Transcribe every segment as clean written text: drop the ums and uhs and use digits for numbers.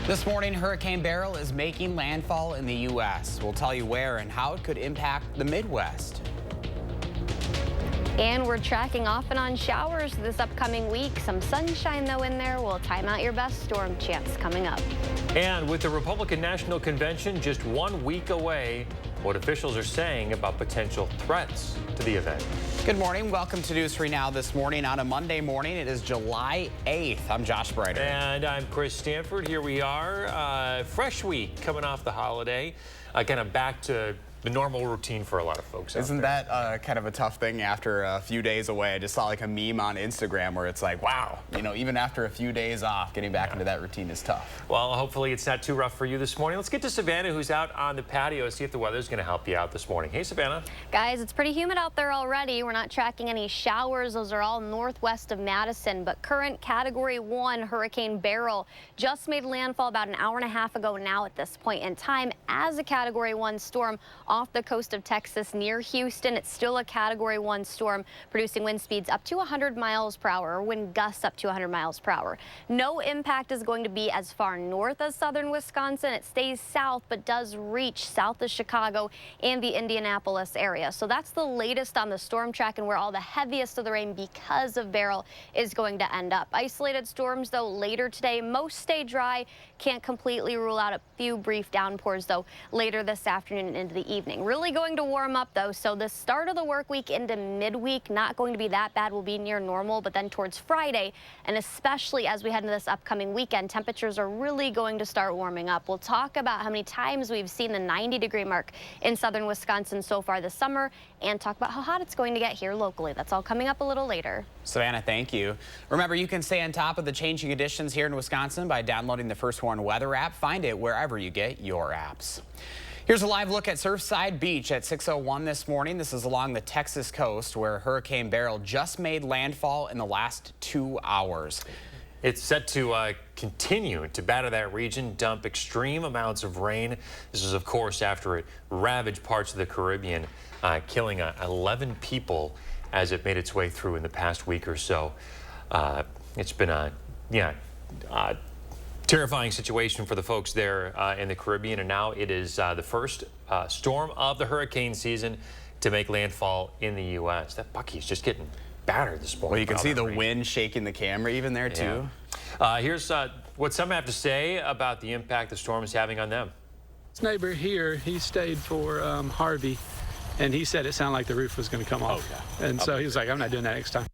This morning, Hurricane Beryl is making landfall in the U.S. We'll tell you where and how it could impact the Midwest. And we're tracking off and on showers this upcoming week. Some sunshine, though, in there. We'll time out your best storm chance coming up. And with the Republican National Convention just 1 week away, what officials are saying about potential threats to the event. Good morning. Welcome to News 3 Now this morning on a Monday morning. It is July 8th. I'm Josh Brighter. And I'm Chris Stanford. Here we are. Fresh week coming off the holiday. Kind of back to the normal routine for a lot of folks. Isn't that kind of a tough thing after a few days away? I just saw like a meme on Instagram where it's like, wow, you know, even after a few days off, getting back into that routine is tough. Well, hopefully it's not too rough for you this morning. Let's get to Savannah, who's out on the patio, see if the weather's going to help you out this morning. Hey, Savannah. Guys, it's pretty humid out there already. We're not tracking any showers. Those are all northwest of Madison. But current Category 1 Hurricane Beryl just made landfall about an hour and a half ago now at this point in time as a Category 1 storm off the coast of Texas near Houston. It's still a Category 1 storm producing wind speeds up to 100 miles per hour, or wind gusts up to 100 miles per hour. No impact is going to be as far north as southern Wisconsin. It stays south but does reach south of Chicago and the Indianapolis area. So that's the latest on the storm track and where all the heaviest of the rain because of Beryl is going to end up. Isolated storms, though, later today. Most stay dry. Can't completely rule out a few brief downpours, though, later this afternoon and into the evening. Really going to warm up, though, so the start of the work week into midweek not going to be that bad. We'll be near normal, but then towards Friday, and especially as we head into this upcoming weekend, temperatures are really going to start warming up. We'll talk about how many times we've seen the 90-degree mark in southern Wisconsin so far this summer and talk about how hot it's going to get here locally. That's all coming up a little later. Savannah, thank you. Remember, you can stay on top of the changing conditions here in Wisconsin by downloading the First Warn Weather app. Find it wherever you get your apps. Here's a live look at Surfside Beach at 6:01 this morning. This is along the Texas coast where Hurricane Beryl just made landfall in the last 2 hours. It's set to continue to batter that region, dump extreme amounts of rain. This is, of course, after it ravaged parts of the Caribbean, killing 11 people as it made its way through in the past week or so. It's been a terrifying situation for the folks there in the Caribbean, and now it is the first storm of the hurricane season to make landfall in the U.S. That Bucky's just getting battered this morning. Well, you can see the wind shaking the camera even there, too. Yeah. Here's what some have to say about the impact the storm is having on them. This neighbor here, he stayed for Harvey, and he said it sounded like the roof was going to come off. Oh, yeah. And so he was like, I'm not doing that next time.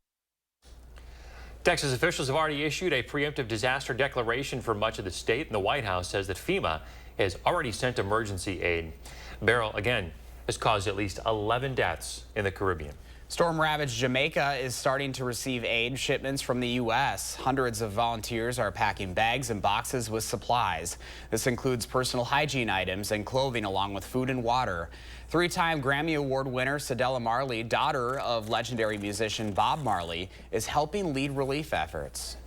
Texas officials have already issued a preemptive disaster declaration for much of the state, and the White House says that FEMA has already sent emergency aid. Beryl, again, has caused at least 11 deaths in the Caribbean. Storm-ravaged Jamaica is starting to receive aid shipments from the U.S. Hundreds of volunteers are packing bags and boxes with supplies. This includes personal hygiene items and clothing along with food and water. Three-time Grammy Award winner Cedella Marley, daughter of legendary musician Bob Marley, is helping lead relief efforts.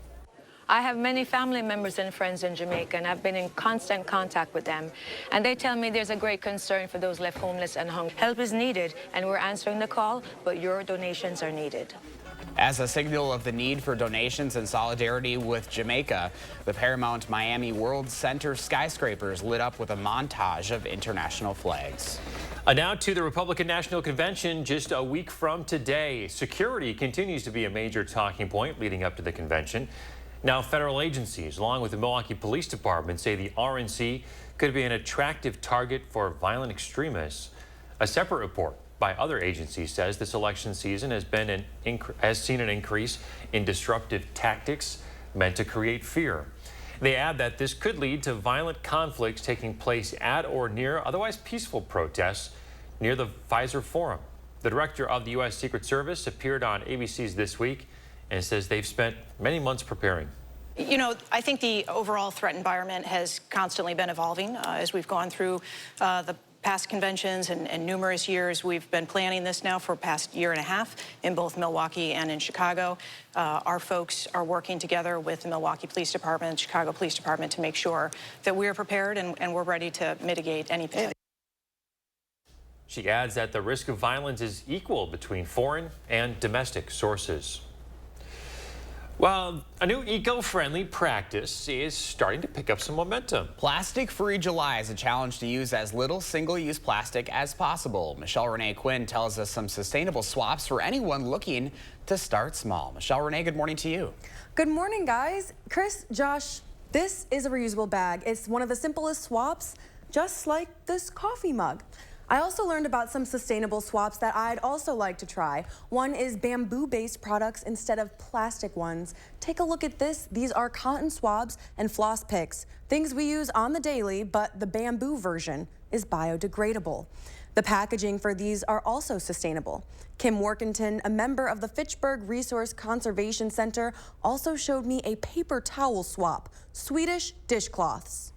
I have many family members and friends in Jamaica, and I've been in constant contact with them. And they tell me there's a great concern for those left homeless and hungry. Help is needed, and we're answering the call, but your donations are needed. As a signal of the need for donations and solidarity with Jamaica, the Paramount Miami World Center skyscrapers lit up with a montage of international flags. Now to the Republican National Convention just a week from today. Security continues to be a major talking point leading up to the convention. Now, federal agencies, along with the Milwaukee Police Department, say the RNC could be an attractive target for violent extremists. A separate report by other agencies says this election season has seen an increase in disruptive tactics meant to create fear. They add that this could lead to violent conflicts taking place at or near otherwise peaceful protests near the Pfizer Forum. The director of the U.S. Secret Service appeared on ABC's This Week and says they've spent many months preparing. You know, I think the overall threat environment has constantly been evolving as we've gone through the past conventions and numerous years. We've been planning this now for the past year and a half in both Milwaukee and in Chicago. Our folks are working together with the Milwaukee Police Department, Chicago Police Department to make sure that we're prepared and we're ready to mitigate any potential. She adds that the risk of violence is equal between foreign and domestic sources. Well, a new eco-friendly practice is starting to pick up some momentum. Plastic-free July is a challenge to use as little single-use plastic as possible. Michelle Renee Quinn tells us some sustainable swaps for anyone looking to start small. Michelle Renee, good morning to you. Good morning, guys. Chris, Josh, this is a reusable bag. It's one of the simplest swaps, just like this coffee mug. I also learned about some sustainable swaps that I'd also like to try. One is bamboo-based products instead of plastic ones. Take a look at this. These are cotton swabs and floss picks, things we use on the daily, but the bamboo version is biodegradable. The packaging for these are also sustainable. Kim Workington, a member of the Fitchburg Resource Conservation Center, also showed me a paper towel swap, Swedish dishcloths.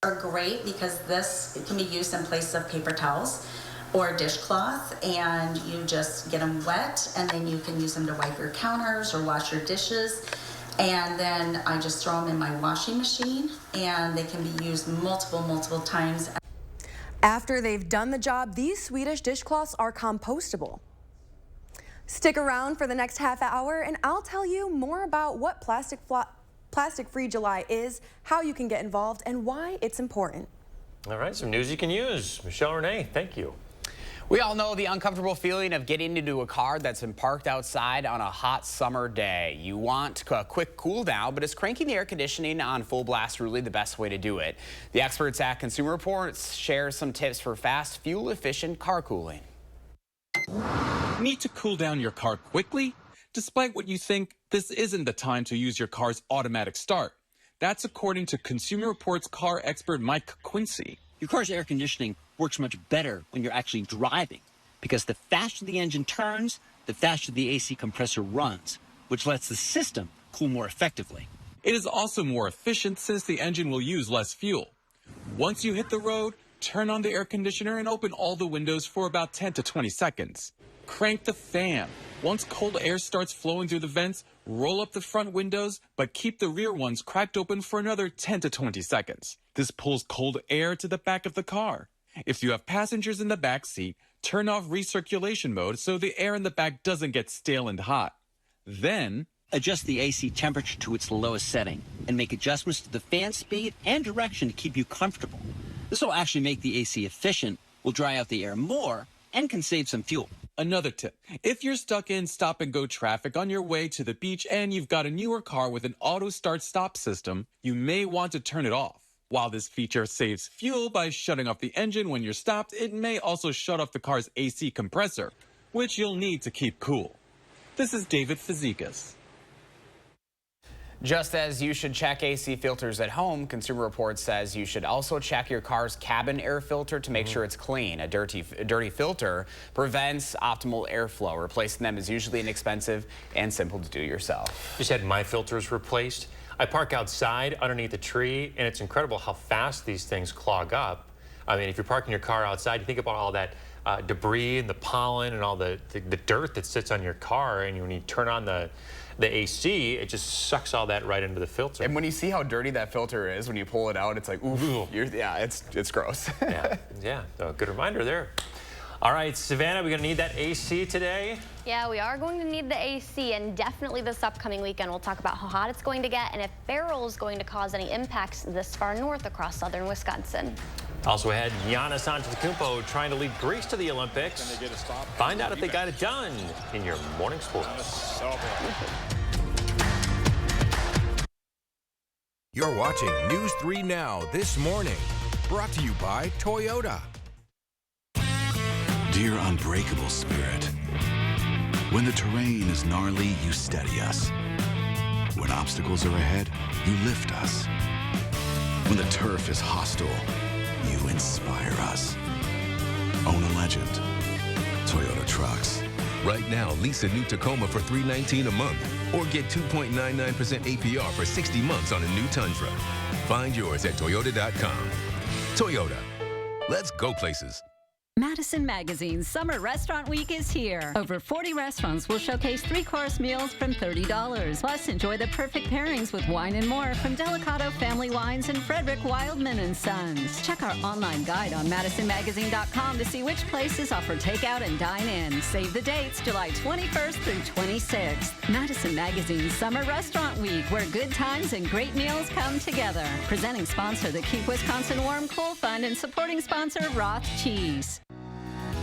Are great because this can be used in place of paper towels or dishcloth, and you just get them wet and then you can use them to wipe your counters or wash your dishes, and then I just throw them in my washing machine and they can be used multiple times. After they've done the job, these Swedish dishcloths are compostable. Stick around for the next half hour and I'll tell you more about what Plastic-Free July is, how you can get involved, and why it's important. All right, some news you can use. Michelle Renee, thank you. We all know the uncomfortable feeling of getting into a car that's been parked outside on a hot summer day. You want a quick cool down, but is cranking the air conditioning on full blast really the best way to do it? The experts at Consumer Reports share some tips for fast, fuel-efficient car cooling. Need to cool down your car quickly? Despite what you think, this isn't the time to use your car's automatic start. That's according to Consumer Reports car expert Mike Quincy. Your car's air conditioning works much better when you're actually driving, because the faster the engine turns, the faster the AC compressor runs, which lets the system cool more effectively. It is also more efficient since the engine will use less fuel. Once you hit the road, turn on the air conditioner and open all the windows for about 10 to 20 seconds. Crank the fan. Once cold air starts flowing through the vents, roll up the front windows, but keep the rear ones cracked open for another 10 to 20 seconds. This pulls cold air to the back of the car. If you have passengers in the back seat, turn off recirculation mode so the air in the back doesn't get stale and hot. Then, adjust the AC temperature to its lowest setting and make adjustments to the fan speed and direction to keep you comfortable. This will actually make the AC efficient, will dry out the air more, and can save some fuel. Another tip, if you're stuck in stop-and-go traffic on your way to the beach and you've got a newer car with an auto start-stop system, you may want to turn it off. While this feature saves fuel by shutting off the engine when you're stopped, it may also shut off the car's AC compressor, which you'll need to keep cool. This is David Fazekas. Just as you should check AC filters at home, Consumer Reports says you should also check your car's cabin air filter to make sure it's clean. A dirty filter prevents optimal airflow. Replacing them is usually inexpensive and simple to do yourself. Just had my filters replaced. I park outside underneath a tree, and it's incredible how fast these things clog up. I mean, if you're parking your car outside, you think about all that debris and the pollen and all the dirt that sits on your car, and when you turn on the AC, it just sucks all that right into the filter. And when you see how dirty that filter is, when you pull it out, it's like, ooh, yeah, it's gross. yeah, so good reminder there. All right, Savannah, we're going to need that AC today. Yeah, we are going to need the AC, and definitely this upcoming weekend we'll talk about how hot it's going to get and if Beryl is going to cause any impacts this far north across southern Wisconsin. Also ahead, Giannis Antetokounmpo trying to lead Greece to the Olympics. Find out if they got it done in your morning sports. You're watching News 3 Now this morning, brought to you by Toyota. Dear unbreakable spirit, when the terrain is gnarly, you steady us. When obstacles are ahead, you lift us. When the turf is hostile, you inspire us. Own a legend. Toyota Trucks. Right now, lease a new Tacoma for $319 a month or get 2.99% APR for 60 months on a new Tundra. Find yours at Toyota.com. Toyota. Let's go places. Madison Magazine's Summer Restaurant Week is here. Over 40 restaurants will showcase 3-course meals from $30. Plus, enjoy the perfect pairings with wine and more from Delicato Family Wines and Frederick Wildman & Sons. Check our online guide on MadisonMagazine.com to see which places offer takeout and dine-in. Save the dates, July 21st through 26th. Madison Magazine's Summer Restaurant Week, where good times and great meals come together. Presenting sponsor, the Keep Wisconsin Warm Cool Fund, and supporting sponsor, Roth Cheese.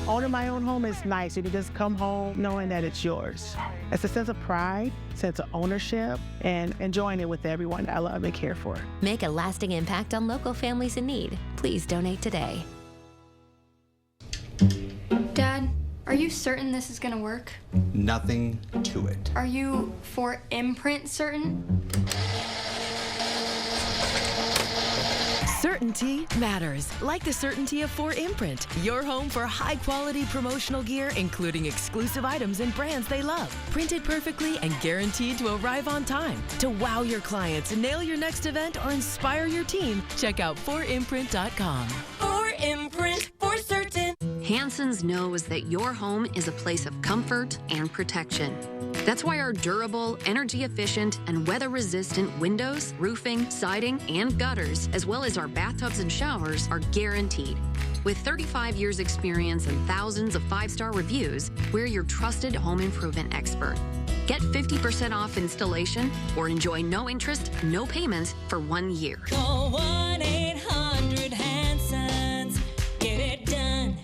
Owning my own home is nice. You can just come home knowing that it's yours. It's a sense of pride, sense of ownership, and enjoying it with everyone I love and care for. Make a lasting impact on local families in need. Please donate today. Dad, are you certain this is gonna work? Nothing to it. Are you for imprint certain? Certainty matters, like the certainty of 4imprint, your home for high-quality promotional gear, including exclusive items and brands they love. Printed perfectly and guaranteed to arrive on time. To wow your clients, nail your next event, or inspire your team, check out 4imprint.com. 4imprint, for certain. Hanson's knows that your home is a place of comfort and protection. That's why our durable, energy-efficient, and weather-resistant windows, roofing, siding, and gutters, as well as our bathtubs and showers, are guaranteed. With 35 years experience and thousands of 5-star reviews, we're your trusted home improvement expert. Get 50% off installation or enjoy no interest, no payments for 1 year. Call 1-800-HANSONS. Get it done.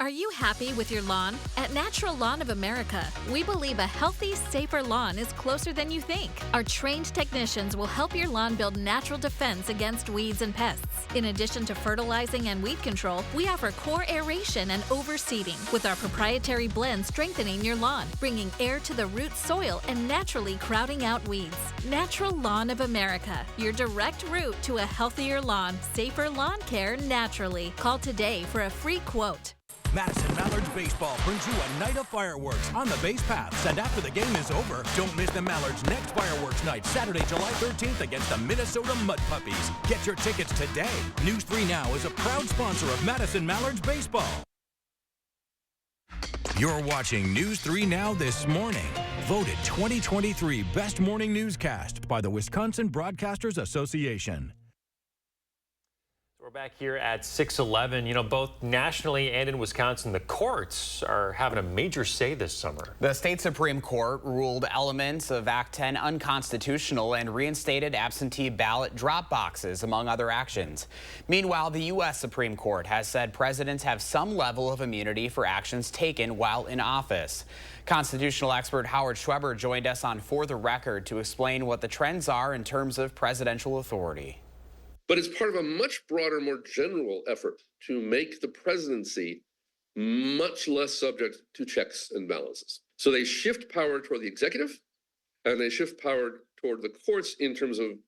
Are you happy with your lawn? At Natural Lawn of America, we believe a healthy, safer lawn is closer than you think. Our trained technicians will help your lawn build natural defense against weeds and pests. In addition to fertilizing and weed control, we offer core aeration and overseeding, with our proprietary blend strengthening your lawn, bringing air to the root soil and naturally crowding out weeds. Natural Lawn of America, your direct route to a healthier lawn, safer lawn care naturally. Call today for a free quote. Madison Mallards Baseball brings you a night of fireworks on the base paths, and after the game is over, don't miss the Mallards' next fireworks night, Saturday, July 13th against the Minnesota Mud Puppies. Get your tickets today. News 3 Now is a proud sponsor of Madison Mallards Baseball. You're watching News 3 Now this morning. Voted 2023 Best Morning Newscast by the Wisconsin Broadcasters Association. We're back here at 6:11. You know, both nationally and in Wisconsin, the courts are having a major say this summer. The state Supreme Court ruled elements of Act 10 unconstitutional and reinstated absentee ballot drop boxes, among other actions. Meanwhile, the U.S. Supreme Court has said presidents have some level of immunity for actions taken while in office. Constitutional expert Howard Schweber joined us on For the Record to explain what the trends are in terms of presidential authority. But it's part of a much broader, more general effort to make the presidency much less subject to checks and balances. So they shift power toward the executive, and they shift power toward the courts in terms of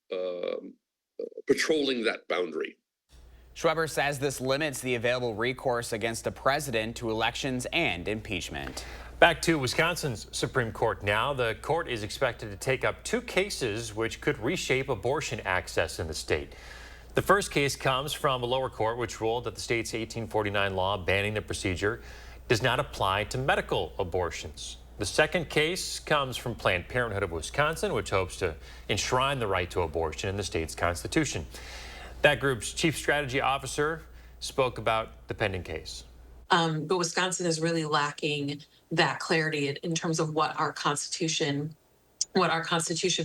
patrolling that boundary. Schweber says this limits the available recourse against a president to elections and impeachment. Back to Wisconsin's Supreme Court now. The court is expected to take up 2 cases which could reshape abortion access in the state. The first case comes from a lower court which ruled that the state's 1849 law banning the procedure does not apply to medical abortions. The second case comes from Planned Parenthood of Wisconsin, which hopes to enshrine the right to abortion in the state's constitution. That group's chief strategy officer spoke about the pending case. But Wisconsin is really lacking that clarity in terms of what our Constitution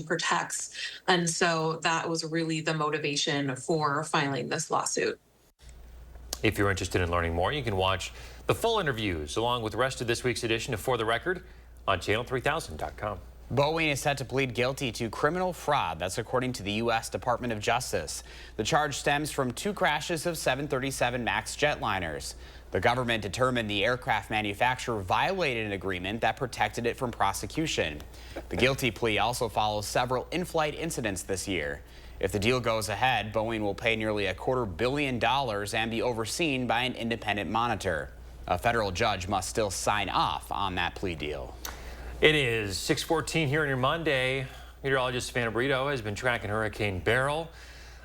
protects. And so that was really the motivation for filing this lawsuit. If you're interested in learning more, you can watch the full interviews along with the rest of this week's edition of For the Record on channel3000.com. Boeing is set to plead guilty to criminal fraud. That's according to the U.S. Department of Justice. The charge stems from 2 crashes of 737 MAX jetliners. The government determined the aircraft manufacturer violated an agreement that protected it from prosecution. The guilty plea also follows several in-flight incidents this year. If the deal goes ahead, Boeing will pay nearly $250 million and be overseen by an independent monitor. A federal judge must still sign off on that plea deal. It is 6:14 here on your Monday. Meteorologist Savannah Brito has been tracking Hurricane Beryl.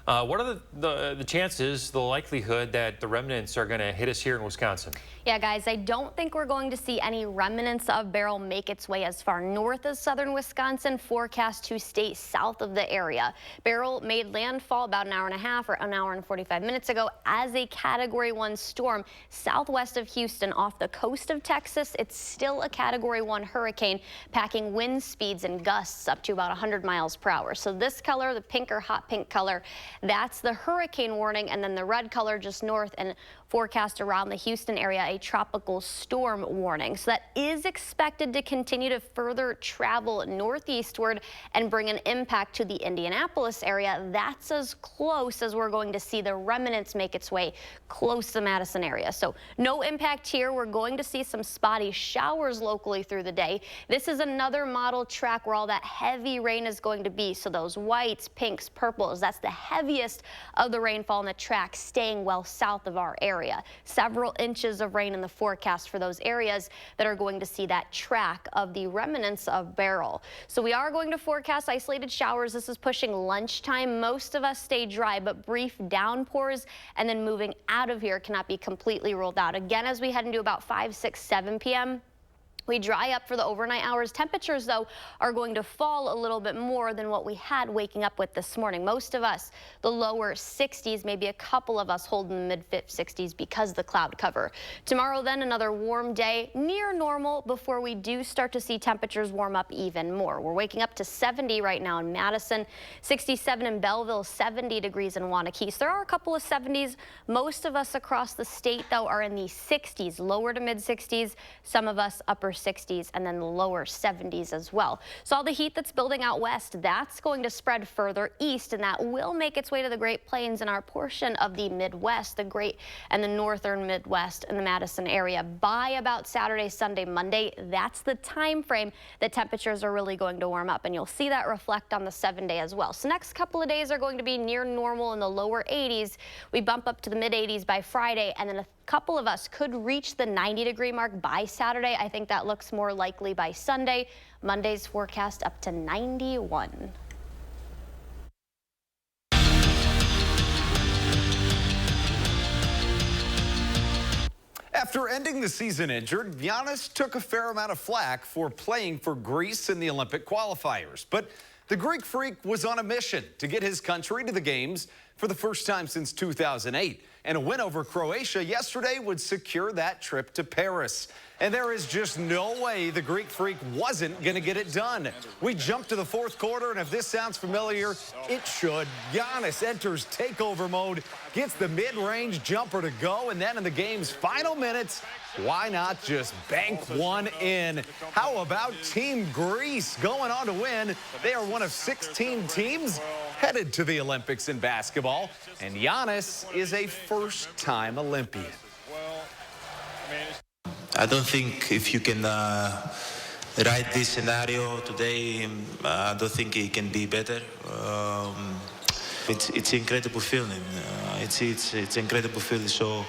What are the chances, the likelihood that the remnants are going to hit us here in Wisconsin? Yeah, guys, I don't think we're going to see any remnants of Beryl make its way as far north as southern Wisconsin, forecast to stay south of the area. Beryl made landfall about an hour and a half or an hour and 45 minutes ago as a Category 1 storm southwest of Houston off the coast of Texas. It's still a Category 1 hurricane, packing wind speeds and gusts up to about 100 miles per hour. So this color, the pink or hot pink color, that's the hurricane warning, and then the red color just north and forecast around the Houston area, a tropical storm warning. So that is expected to continue to further travel northeastward and bring an impact to the Indianapolis area. That's as close as we're going to see the remnants make its way close to the Madison area. So no impact here. We're going to see some spotty showers locally through the day. This is another model track where all that heavy rain is going to be. So those whites, pinks, purples, that's the heaviest of the rainfall in the track, staying well south of our area. Several inches of rain in the forecast for those areas that are going to see that track of the remnants of Beryl. So we are going to forecast isolated showers. This is pushing lunchtime. Most of us stay dry, but brief downpours and then moving out of here cannot be completely ruled out. Again, as we head into about 5, 6, 7 p.m., we dry up for the overnight hours. Temperatures, though, are going to fall a little bit more than what we had waking up with this morning. Most of us, the lower 60s, maybe a couple of us holding the mid 60s because of the cloud cover. Tomorrow, then, another warm day, near normal, before we do start to see temperatures warm up even more. We're waking up to 70 right now in Madison, 67 in Belleville, 70 degrees in Wanakee. So there are a couple of 70s. Most of us across the state, though, are in the 60s, lower to mid 60s. Some of us upper 60s and then the lower 70s as well. So all the heat that's building out west, that's going to spread further east, and that will make its way to the Great Plains in our portion of the Midwest, the Great and the northern Midwest and the Madison area by about Saturday, Sunday, Monday. That's the time frame that temperatures are really going to warm up, and you'll see that reflect on the 7-day as well. So next couple of days are going to be near normal in the lower 80s. We bump up to the mid 80s by Friday, and then a couple of us could reach the 90-degree mark by Saturday. I think that looks more likely by Sunday. Monday's forecast up to 91. After ending the season injured, Giannis took a fair amount of flack for playing for Greece in the Olympic qualifiers. But the Greek freak was on a mission to get his country to the games for the first time since 2008. And a win over Croatia yesterday would secure that trip to Paris. And there is just no way the Greek freak wasn't going to get it done. We jump to the fourth quarter, and if this sounds familiar, it should. Giannis enters takeover mode, gets the mid-range jumper to go, and then in the game's final minutes, why not just bank one in? How about Team Greece going on to win? They are one of 16 teams headed to the Olympics in basketball, and Giannis is a first-time Olympian. I don't think if you can write this scenario today, I don't think it can be better. It's incredible feeling. It's incredible feeling. So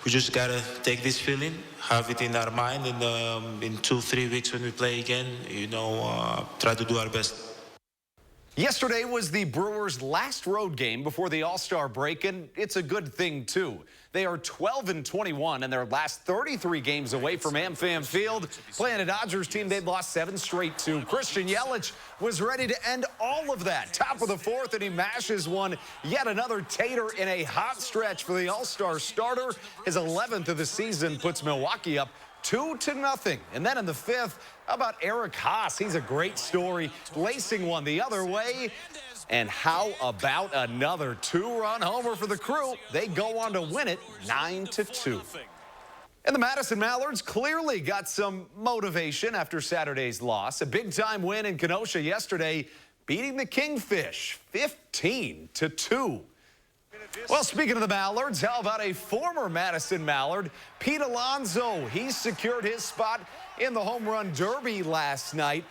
we just gotta take this feeling, have it in our mind, and in 2-3 weeks when we play again, try to do our best. Yesterday was the Brewers' last road game before the All-Star break, and it's a good thing, too. They are 12-21 in their last 33 games away from AmFam Field. Playing a Dodgers team they'd lost 7 straight to. Christian Yelich was ready to end all of that. Top of the fourth, and he mashes one. Yet another tater in a hot stretch for the All-Star starter. His 11th of the season puts Milwaukee up 2-0. And then in the fifth, how about Eric Haas? He's a great story, lacing one the other way. And how about another 2-run homer for the Crew? They go on to win it 9-2. And the Madison Mallards clearly got some motivation after Saturday's loss. A big-time win in Kenosha yesterday, beating the Kingfish 15-2. Well, speaking of the Mallards, how about a former Madison Mallard, Pete Alonso? He secured his spot in the Home Run Derby last night.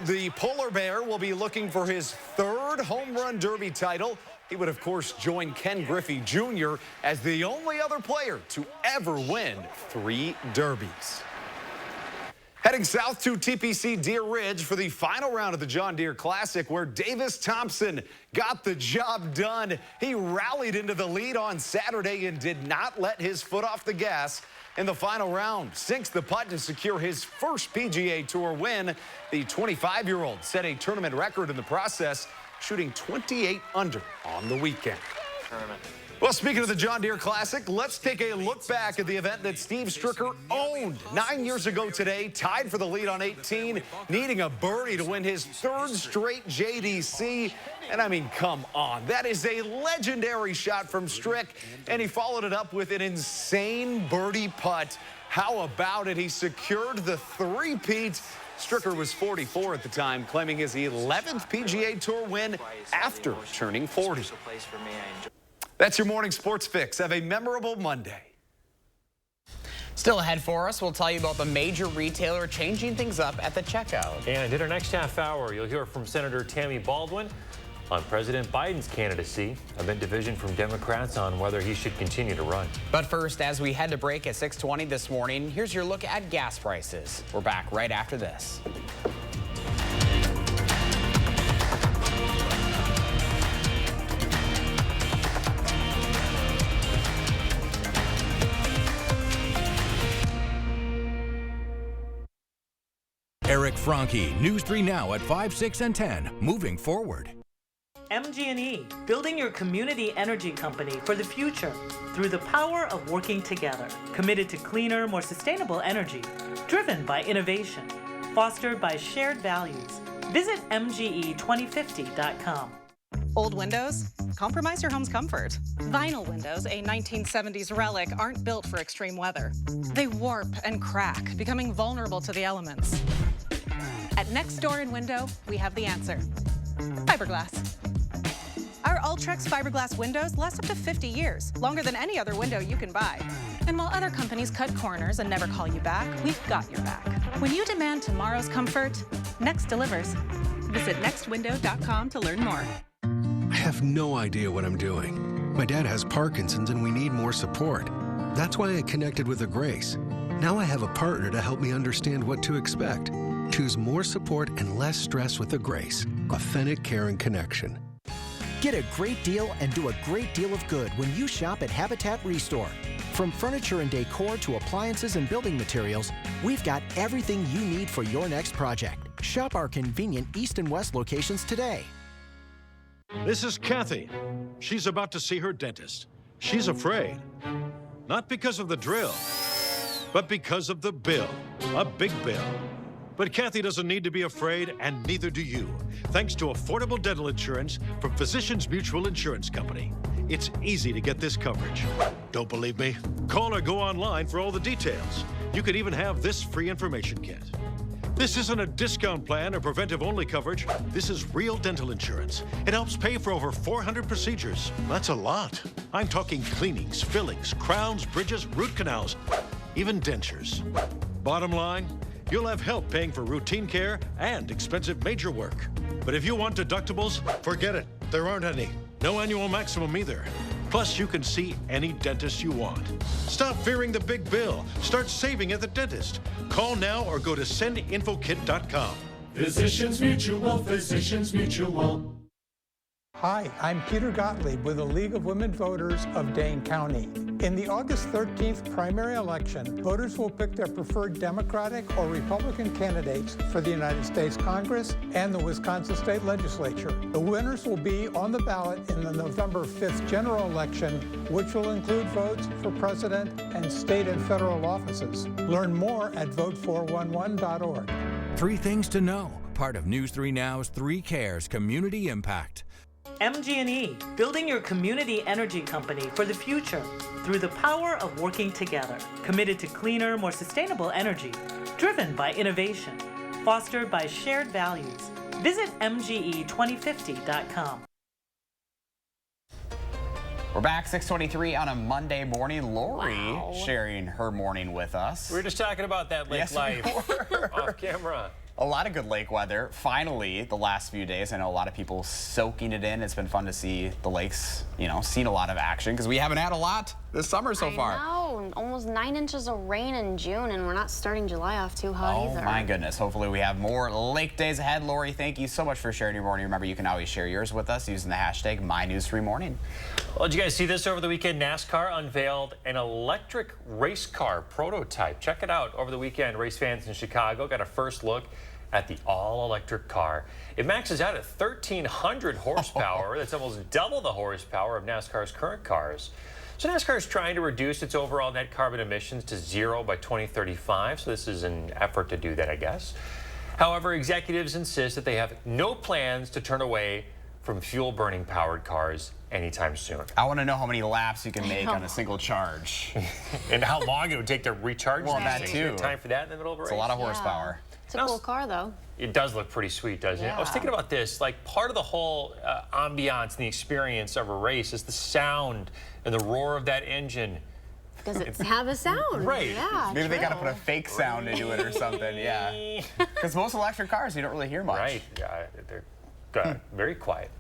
The Polar Bear will be looking for his 3rd Home Run Derby title. He would, of course, join Ken Griffey Jr. as the only other player to ever win 3 derbies. Heading south to TPC Deer Ridge for the final round of the John Deere Classic, where Davis Thompson got the job done. He rallied into the lead on Saturday and did not let his foot off the gas in the final round. Sinks the putt to secure his first PGA Tour win. The 25-year-old set a tournament record in the process, shooting 28 under on the weekend. Well, speaking of the John Deere Classic, let's take a look back at the event that Steve Stricker owned 9 years ago today, tied for the lead on 18, needing a birdie to win his third straight JDC. And I mean, come on, that is a legendary shot from Strick, and he followed it up with an insane birdie putt. How about it? He secured the three-peat. Stricker was 44 at the time, claiming his 11th PGA Tour win after turning 40. That's your morning sports fix. Have a memorable Monday. Still ahead for us, we'll tell you about the major retailer changing things up at the checkout. And in our next half hour, you'll hear from Senator Tammy Baldwin on President Biden's candidacy, a bit division from Democrats on whether he should continue to run. But first, as we head to break at 6:20 this morning, here's your look at gas prices. We're back right after this. Eric Franke, News 3 Now at 5, 6, and 10. Moving forward. MG&E, building your community energy company for the future through the power of working together. Committed to cleaner, more sustainable energy, driven by innovation, fostered by shared values. Visit MGE2050.com. Old windows? Compromise your home's comfort. Vinyl windows, a 1970s relic, aren't built for extreme weather. They warp and crack, becoming vulnerable to the elements. At Next Door in Window, we have the answer. Fiberglass. Our Ultrex fiberglass windows last up to 50 years, longer than any other window you can buy. And while other companies cut corners and never call you back, we've got your back. When you demand tomorrow's comfort, Next delivers. Visit nextwindow.com to learn more. I have no idea what I'm doing. My dad has Parkinson's and we need more support. That's why I connected with a Grace. Now I have a partner to help me understand what to expect. Choose more support and less stress with a Grace. Authentic care and connection. Get a great deal and do a great deal of good when you shop at Habitat Restore. From furniture and decor to appliances and building materials, we've got everything you need for your next project. Shop our convenient East and West locations today. This is Kathy. She's about to see her dentist. She's afraid. Not because of the drill, but because of the bill. A big bill. But Kathy doesn't need to be afraid, and neither do you, thanks to affordable dental insurance from Physicians Mutual Insurance Company. It's easy to get this coverage. Don't believe me? Call or go online for all the details. You could even have this free information kit. This isn't a discount plan or preventive-only coverage. This is real dental insurance. It helps pay for over 400 procedures. That's a lot. I'm talking cleanings, fillings, crowns, bridges, root canals, even dentures. Bottom line, you'll have help paying for routine care and expensive major work. But if you want deductibles, forget it. There aren't any. No annual maximum either. Plus, you can see any dentist you want. Stop fearing the big bill. Start saving at the dentist. Call now or go to sendinfokit.com. Physicians Mutual, Physicians Mutual. Hi, I'm Peter Gottlieb with the League of Women Voters of Dane County. In the August 13th primary election, voters will pick their preferred Democratic or Republican candidates for the United States Congress and the Wisconsin State Legislature. The winners will be on the ballot in the November 5th general election, which will include votes for president and state and federal offices. Learn more at vote411.org. 3 things to know. Part of News 3 Now's 3 Cares Community Impact. MG&E, building your community energy company for the future through the power of working together. Committed to cleaner, more sustainable energy, driven by innovation, fostered by shared values. Visit MGE2050.com. We're back 6:23 on a Monday morning. Lori sharing her morning with us. We were just talking about that lake life off camera. A lot of good lake weather. Finally, the last few days, I know a lot of people soaking it in. It's been fun to see the lakes, you know, seen a lot of action because we haven't had a lot this summer so far. Wow, almost 9 inches of rain in June, and we're not starting July off too hot either. Oh my goodness. Hopefully we have more lake days ahead. Lori, thank you so much for sharing your morning. Remember, you can always share yours with us using the hashtag MyNews3Morning. Well, did you guys see this over the weekend? NASCAR unveiled an electric race car prototype. Check it out over the weekend. Race fans in Chicago got a first look at the all-electric car. It maxes out at 1,300 horsepower. That's almost double the horsepower of NASCAR's current cars. So NASCAR is trying to reduce its overall net carbon emissions to 0 by 2035. So this is an effort to do that, I guess. However, executives insist that they have no plans to turn away from fuel-burning powered cars anytime soon. I want to know how many laps you can make on a single charge. And how long it would take to recharge well, these that things. too. You have time for that in the middle of a race? It's a lot of horsepower. It's a cool car, though. It does look pretty sweet, doesn't it? I was thinking about this. Like, part of the whole ambiance and the experience of a race is the sound and the roar of that engine. Does it have a sound? Right. Yeah, Maybe they got to put a fake sound into it or something. Yeah. Because most electric cars, you don't really hear much. Right. Yeah, they're very quiet.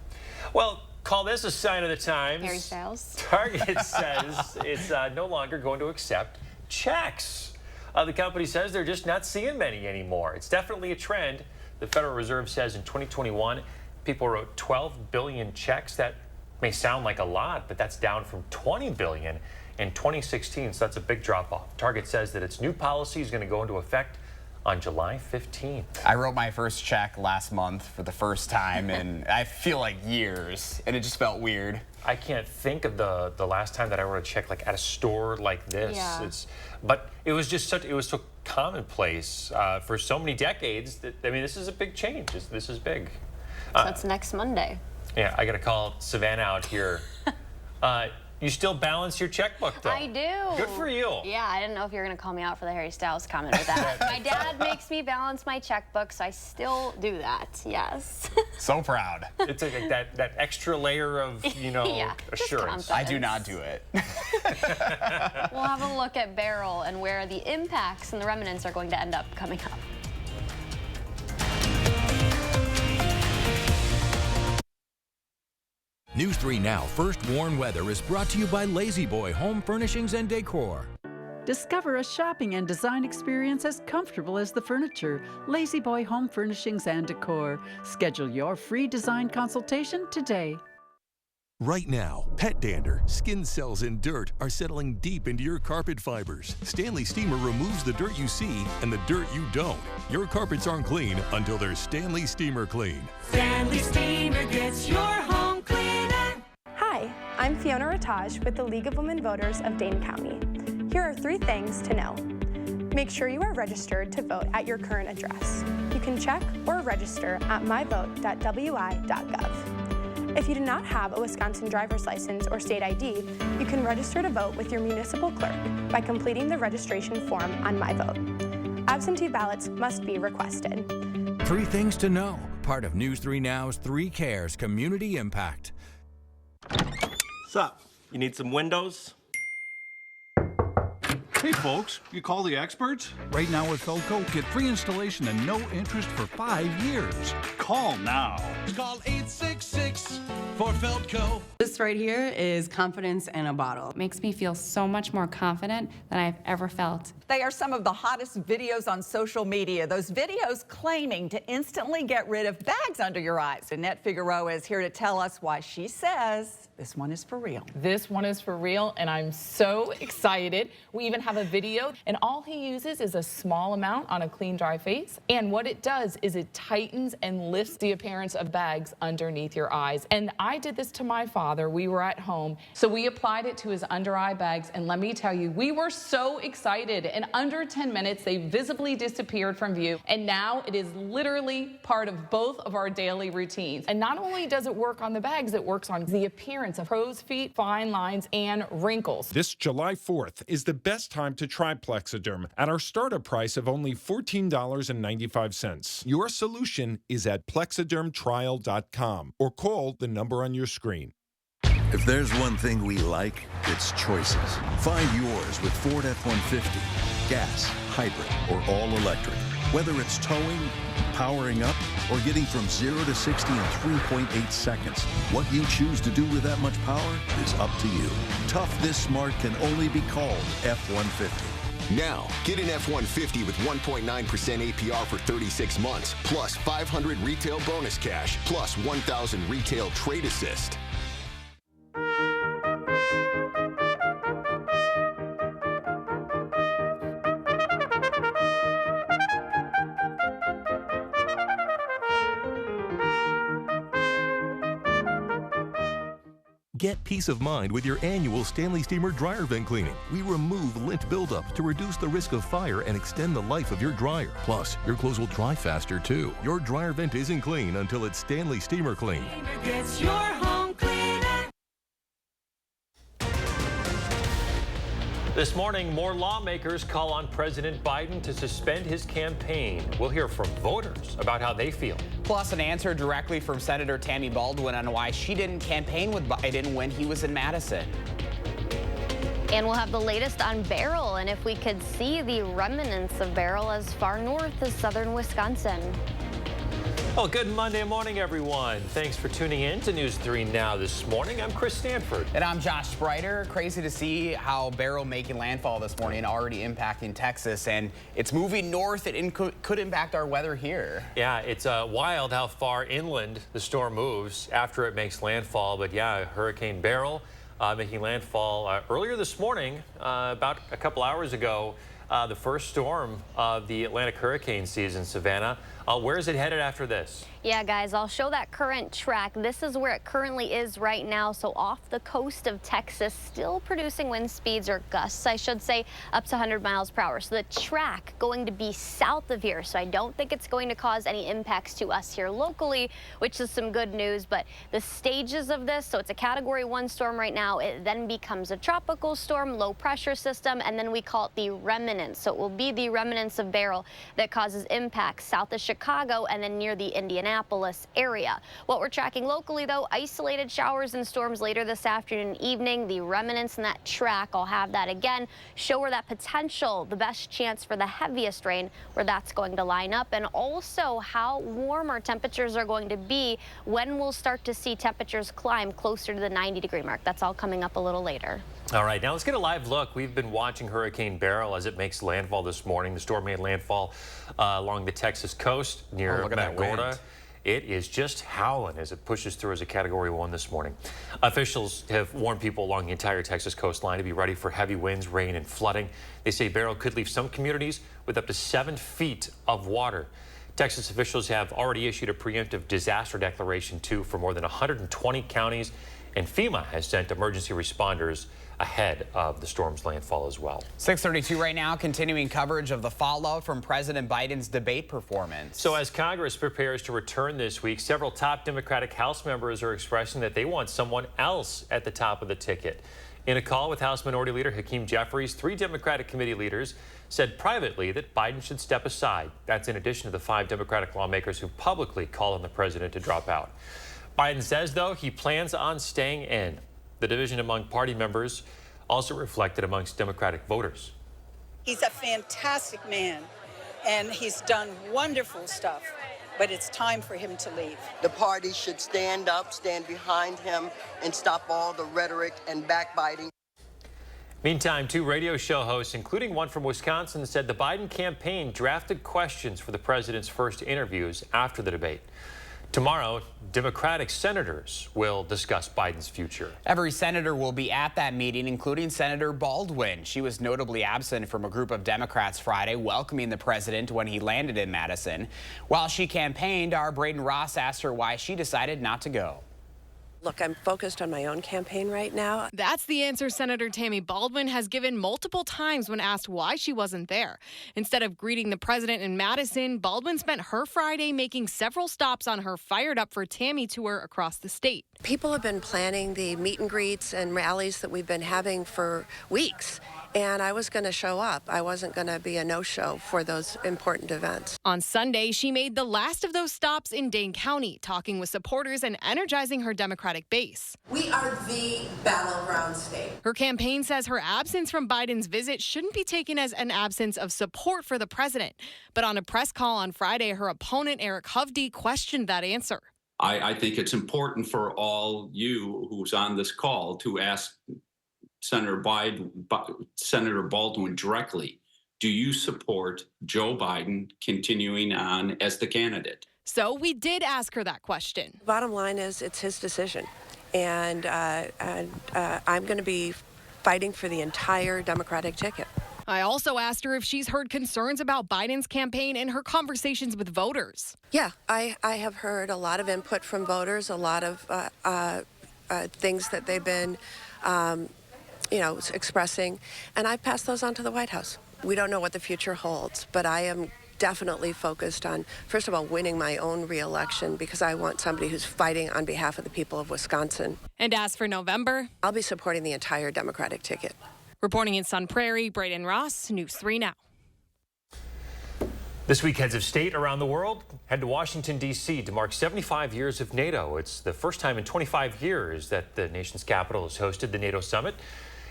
Well, call this a sign of the times. Harry Styles. Target says it's no longer going to accept checks. The company says they're just not seeing many anymore. It's definitely a trend. The Federal Reserve says in 2021, people wrote 12 billion checks. That may sound like a lot, but that's down from 20 billion in 2016, so that's a big drop-off. Target says that its new policy is going to go into effect on July 15th. I wrote my first check last month for the first time, and I feel like years, and it just felt weird. I can't think of the last time that I wrote a check like at a store like this. Yeah. But it was just it was so commonplace for so many decades that, I mean, this is a big change. This is big. So it's next Monday. Yeah, I got to call Savannah out here. You still balance your checkbook, though. I do. Good for you. Yeah, I didn't know if you were going to call me out for the Harry Styles comment with that. My dad makes me balance my checkbook, so I still do that, yes. So proud. It's like that extra layer of, Yeah, assurance. I do not do it. We'll have a look at Beryl and where the impacts and the remnants are going to end up coming up. News 3 Now First Warn Weather is brought to you by Lazy Boy Home Furnishings and Decor. Discover a shopping and design experience as comfortable as the furniture. Lazy Boy Home Furnishings and Decor. Schedule your free design consultation today. Right now, pet dander, skin cells, and dirt are settling deep into your carpet fibers. Stanley Steamer removes the dirt you see and the dirt you don't. Your carpets aren't clean until they're Stanley Steamer clean. Stanley Steamer gets your home cleaner. Hi, I'm Fiona Rataj with the League of Women Voters of Dane County. Here are 3 things to know. Make sure you are registered to vote at your current address. You can check or register at myvote.wi.gov. If you do not have a Wisconsin driver's license or state ID, you can register to vote with your municipal clerk by completing the registration form on MyVote. Absentee ballots must be requested. 3 things to know. Part of News 3 Now's 3 Cares Community Impact. What's up? You need some windows? Hey folks, you call the experts? Right now with Felco, get free installation and no interest for 5 years. Call now. Call 866 for Felco. This right here is confidence in a bottle. It makes me feel so much more confident than I've ever felt. They are some of the hottest videos on social media. Those videos claiming to instantly get rid of bags under your eyes. Annette Figueroa is here to tell us why she says this one is for real. This one is for real, and I'm so excited. We even have a video, and all he uses is a small amount on a clean, dry face. And what it does is it tightens and lifts the appearance of bags underneath your eyes. And I did this to my father. We were at home, so we applied it to his under eye bags, and let me tell you, we were so excited. In under 10 minutes, they visibly disappeared from view, and now it is literally part of both of our daily routines. And not only does it work on the bags, it works on the appearance of crow's feet, fine lines, and wrinkles. This July 4th is the best time to try Plexiderm at our startup price of only $14.95. Your solution is at plexidermtrial.com or call the number on your screen. If there's one thing we like, it's choices. Find yours with Ford F-150. Gas, hybrid, or all electric. Whether it's towing, powering up, or getting from 0 to 60 in 3.8 seconds, what you choose to do with that much power is up to you. Tough this smart can only be called F-150. Now, get an F-150 with 1.9% APR for 36 months, plus 500 retail bonus cash, plus 1,000 retail trade assist. Get peace of mind with your annual Stanley Steamer dryer vent cleaning. We remove lint buildup to reduce the risk of fire and extend the life of your dryer. Plus, your clothes will dry faster too. Your dryer vent isn't clean until it's Stanley Steamer Clean. Gets your home cleaner. This morning, more lawmakers call on President Biden to suspend his campaign. We'll hear from voters about how they feel. Plus, an answer directly from Senator Tammy Baldwin on why she didn't campaign with Biden when he was in Madison. And we'll have the latest on Beryl and if we could see the remnants of Beryl as far north as southern Wisconsin. Well, good Monday morning, everyone. Thanks for tuning in to News 3 Now this morning. I'm Chris Stanford. And I'm Josh Spreiter. Crazy to see how Beryl making landfall this morning, already impacting Texas, and it's moving north. It could impact our weather here. Yeah, it's wild how far inland the storm moves after it makes landfall. But yeah, Hurricane Beryl making landfall earlier this morning, about a couple hours ago. The first storm of the Atlantic hurricane season, Savannah. Where is it headed after this? Yeah, guys, I'll show that current track. This is where it currently is right now. So off the coast of Texas, still producing wind speeds or gusts, I should say, up to 100 miles per hour. So the track going to be south of here. So I don't think it's going to cause any impacts to us here locally, which is some good news. But the stages of this, so it's a Category 1 storm right now. It then becomes a tropical storm, low pressure system, and then we call it the remnants. So it will be the remnants of Beryl that causes impacts south of Chicago and then near the Indianapolis area. What we're tracking locally, though, isolated showers and storms later this afternoon and evening. The remnants in that track, I'll have that again, show where that potential, the best chance for the heaviest rain, where that's going to line up, and also how warm our temperatures are going to be when we'll start to see temperatures climb closer to the 90-degree mark. That's all coming up a little later. All right, now let's get a live look. We've been watching Hurricane Beryl as it makes landfall this morning. The storm made landfall along the Texas coast near Magnolia. It is just howling as it pushes through as a Category 1 this morning. Officials have warned people along the entire Texas coastline to be ready for heavy winds, rain, and flooding. They say Beryl could leave some communities with up to 7 feet of water. Texas officials have already issued a preemptive disaster declaration, too, for more than 120 counties, and FEMA has sent emergency responders ahead of the storm's landfall as well. 6:32 right now, continuing coverage of the fallout from President Biden's debate performance. So as Congress prepares to return this week, several top Democratic House members are expressing that they want someone else at the top of the ticket. In a call with House Minority Leader Hakeem Jeffries, 3 Democratic committee leaders said privately that Biden should step aside. That's in addition to the 5 Democratic lawmakers who publicly called on the president to drop out. Biden says, though, he plans on staying in. The division among party members also reflected amongst Democratic voters. He's a fantastic man, and he's done wonderful stuff, but it's time for him to leave. The party should stand up, stand behind him, and stop all the rhetoric and backbiting. Meantime, 2 radio show hosts, including one from Wisconsin, said the Biden campaign drafted questions for the president's first interviews after the debate. Tomorrow, Democratic senators will discuss Biden's future. Every senator will be at that meeting, including Senator Baldwin. She was notably absent from a group of Democrats Friday, welcoming the president when he landed in Madison. While she campaigned, our Braden Ross asked her why she decided not to go. Look, I'm focused on my own campaign right now. That's the answer Senator Tammy Baldwin has given multiple times when asked why she wasn't there. Instead of greeting the president in Madison, Baldwin spent her Friday making several stops on her Fired Up for Tammy tour across the state. People have been planning the meet and greets and rallies that we've been having for weeks. and I was going to show up. I wasn't going to be a no-show for those important events. On Sunday, she made the last of those stops in Dane County, talking with supporters and energizing her Democratic base. We are the battleground state. Her campaign says her absence from Biden's visit shouldn't be taken as an absence of support for the president. But on a press call on Friday, her opponent, Eric Hovde, questioned that answer. I think it's important for all you who's on this call to ask Senator Baldwin directly, do you support Joe Biden continuing on as the candidate? So we did ask her that question. Bottom line is it's his decision. And I'm going to be fighting for the entire Democratic ticket. I also asked her if she's heard concerns about Biden's campaign and her conversations with voters. Yeah, I have heard a lot of input from voters, a lot of things that they've been expressing, and I've passed those on to the White House. We don't know what the future holds, but I am definitely focused on, first of all, winning my own reelection because I want somebody who's fighting on behalf of the people of Wisconsin. And as for November, I'll be supporting the entire Democratic ticket. Reporting in Sun Prairie, Braden Ross, News 3 Now. This week, heads of state around the world head to Washington, D.C. to mark 75 years of NATO. It's the first time in 25 years that the nation's capital has hosted the NATO summit.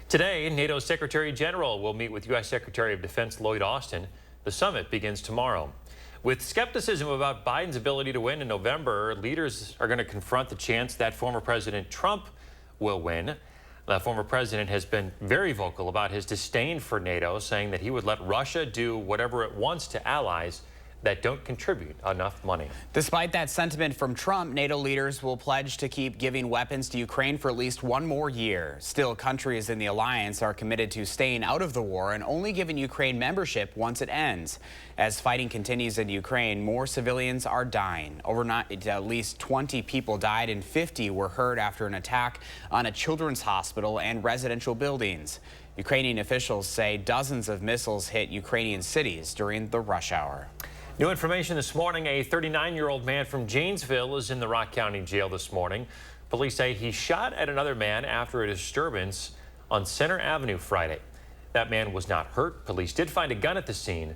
Today, NATO's Secretary General will meet with U.S. Secretary of Defense Lloyd Austin. The summit begins tomorrow. With skepticism about Biden's ability to win in November, leaders are going to confront the chance that former President Trump will win. The former president has been very vocal about his disdain for NATO, saying that he would let Russia do whatever it wants to allies that don't contribute enough money. Despite that sentiment from Trump, NATO leaders will pledge to keep giving weapons to Ukraine for at least one more year. Still, countries in the alliance are committed to staying out of the war and only giving Ukraine membership once it ends. As fighting continues in Ukraine, more civilians are dying. Overnight, at least 20 people died and 50 were hurt after an attack on a children's hospital and residential buildings. Ukrainian officials say dozens of missiles hit Ukrainian cities during the rush hour. New information this morning, a 39-year-old man from Janesville is in the Rock County Jail this morning. Police say he shot at another man after a disturbance on Center Avenue Friday. That man was not hurt. Police did find a gun at the scene.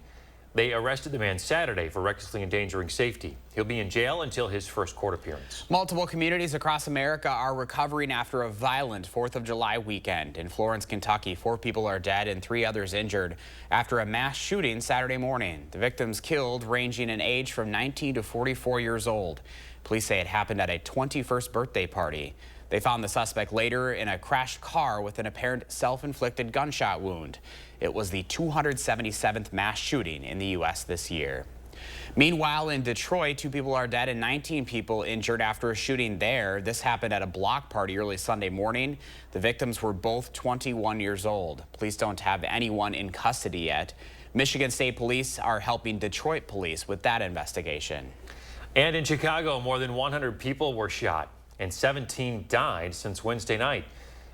They arrested the man Saturday for recklessly endangering safety. He'll be in jail until his first court appearance. Multiple communities across America are recovering after a violent 4th of July weekend. In Florence, Kentucky, 4 people are dead and 3 others injured after a mass shooting Saturday morning. The victims killed ranging in age from 19 to 44 years old. Police say it happened at a 21st birthday party. They found the suspect later in a crashed car with an apparent self-inflicted gunshot wound. It was the 277th mass shooting in the U.S. this year. Meanwhile, in Detroit, 2 people are dead and 19 people injured after a shooting there. This happened at a block party early Sunday morning. The victims were both 21 years old. Police don't have anyone in custody yet. Michigan State Police are helping Detroit police with that investigation. And in Chicago, more than 100 people were shot and 17 died since Wednesday night.